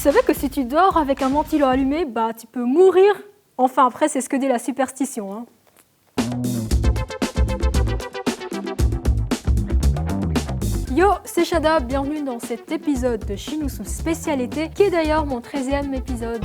savais que si tu dors avec un ventilo allumé, bah tu peux mourir? Enfin après c'est ce que dit la superstition, hein. Yo, c'est Shada, bienvenue dans cet épisode de Shinusou Spécialité, qui est d'ailleurs mon 13e épisode.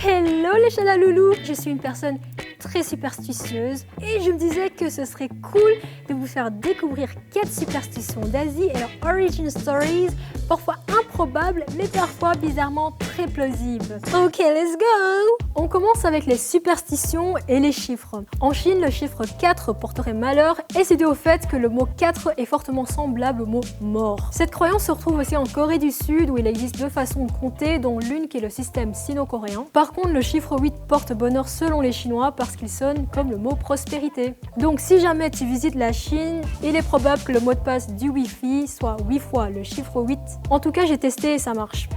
Hello les Shada loulous, je suis une personne très superstitieuse et je me disais que ce serait cool de vous faire découvrir 4 superstitions d'Asie et leurs origin stories, parfois improbables mais parfois bizarrement très plausibles. Ok, let's go! On commence avec les superstitions et les chiffres. En Chine, le chiffre 4 porterait malheur et c'est dû au fait que le mot 4 est fortement semblable au mot mort. Cette croyance se retrouve aussi en Corée du Sud où il existe 2 façons de compter, dont l'une qui est le système sino-coréen. Par contre, le chiffre 8 porte bonheur selon les Chinois parce qu'il sonne comme le mot prospérité. Donc si jamais tu visites la Chine, il est probable que le mot de passe du Wi-Fi soit 8 fois le chiffre 8. En tout cas, j'ai testé et ça marche.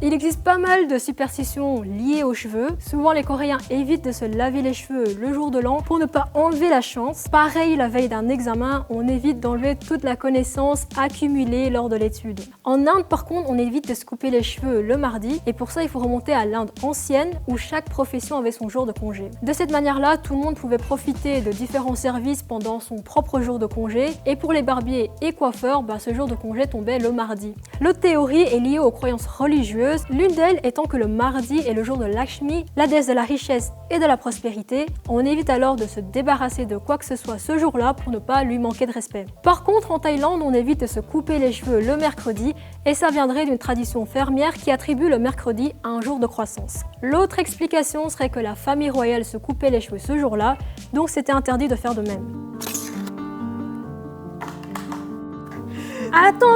Il existe pas mal de superstitions liées aux cheveux. Souvent, les Coréens évitent de se laver les cheveux le jour de l'an pour ne pas enlever la chance. Pareil, la veille d'un examen, on évite d'enlever toute la connaissance accumulée lors de l'étude. En Inde, par contre, on évite de se couper les cheveux le mardi et pour ça, il faut remonter à l'Inde ancienne où chaque profession avait son jour de congé. De cette manière-là, tout le monde pouvait profiter de différents services pendant son propre jour de congé et pour les barbiers et coiffeurs, ce jour de congé tombait le mardi. L'autre théorie est liée aux croyances religieuses. L'une d'elles étant que le mardi est le jour de Lakshmi, la déesse de la richesse et de la prospérité. On évite alors de se débarrasser de quoi que ce soit ce jour-là pour ne pas lui manquer de respect. Par contre, en Thaïlande, on évite de se couper les cheveux le mercredi et ça viendrait d'une tradition fermière qui attribue le mercredi à un jour de croissance. L'autre explication serait que la famille royale se coupait les cheveux ce jour-là, donc c'était interdit de faire de même. Attends,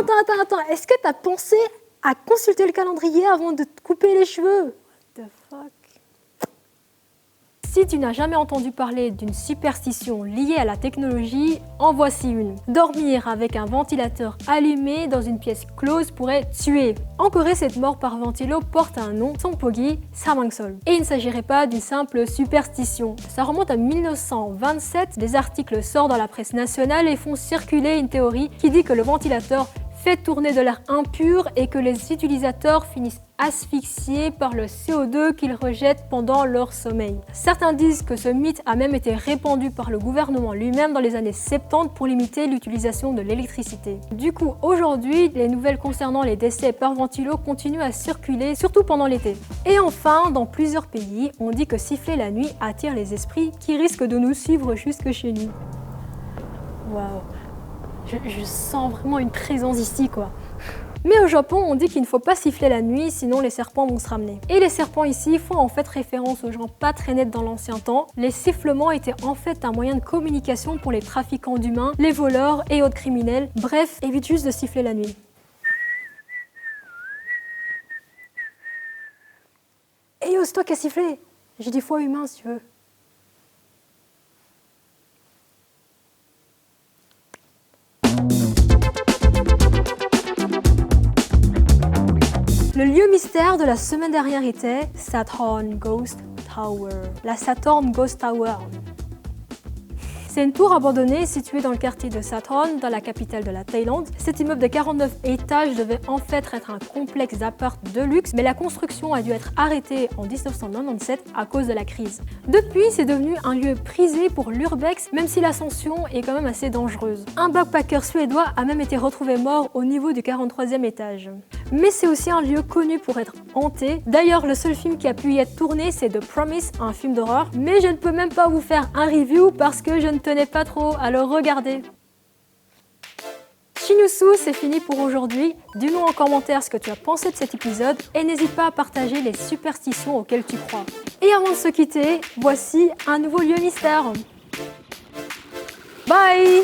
est-ce que t'as pensé à consulter le calendrier avant de te couper les cheveux? What the fuck? Si tu n'as jamais entendu parler d'une superstition liée à la technologie, en voici une. Dormir avec un ventilateur allumé dans une pièce close pourrait tuer. En Corée, cette mort par ventilo porte un nom, Songpogi Samangsol. Et il ne s'agirait pas d'une simple superstition. Ça remonte à 1927, des articles sortent dans la presse nationale et font circuler une théorie qui dit que le ventilateur fait tourner de l'air impur et que les utilisateurs finissent asphyxiés par le CO2 qu'ils rejettent pendant leur sommeil. Certains disent que ce mythe a même été répandu par le gouvernement lui-même dans les années 70 pour limiter l'utilisation de l'électricité. Du coup, aujourd'hui, les nouvelles concernant les décès par ventilo continuent à circuler, surtout pendant l'été. Et enfin, dans plusieurs pays, on dit que siffler la nuit attire les esprits qui risquent de nous suivre jusque chez nous. Waouh! Je sens vraiment une présence ici, quoi. Mais au Japon, on dit qu'il ne faut pas siffler la nuit, sinon les serpents vont se ramener. Et les serpents ici font en fait référence aux gens pas très nets dans l'ancien temps. Les sifflements étaient en fait un moyen de communication pour les trafiquants d'humains, les voleurs et autres criminels. Bref, évite juste de siffler la nuit. Et yo, c'est toi qui as sifflé. J'ai dit foi humain si tu veux. Le lieu mystère de la semaine dernière était Sathorn Ghost Tower. La Sathorn Ghost Tower. C'est une tour abandonnée située dans le quartier de Sathorn, dans la capitale de la Thaïlande. Cet immeuble de 49 étages devait en fait être un complexe d'appart de luxe, mais la construction a dû être arrêtée en 1997 à cause de la crise. Depuis, c'est devenu un lieu prisé pour l'urbex, même si l'ascension est quand même assez dangereuse. Un backpacker suédois a même été retrouvé mort au niveau du 43e étage. Mais c'est aussi un lieu connu pour être hanté. D'ailleurs, le seul film qui a pu y être tourné, c'est The Promise, un film d'horreur. Mais je ne peux même pas vous faire un review parce que je ne tenais pas trop à le regarder. Shinusou, c'est fini pour aujourd'hui. Dis-nous en commentaire ce que tu as pensé de cet épisode et n'hésite pas à partager les superstitions auxquelles tu crois. Et avant de se quitter, voici un nouveau lieu mystère. Bye!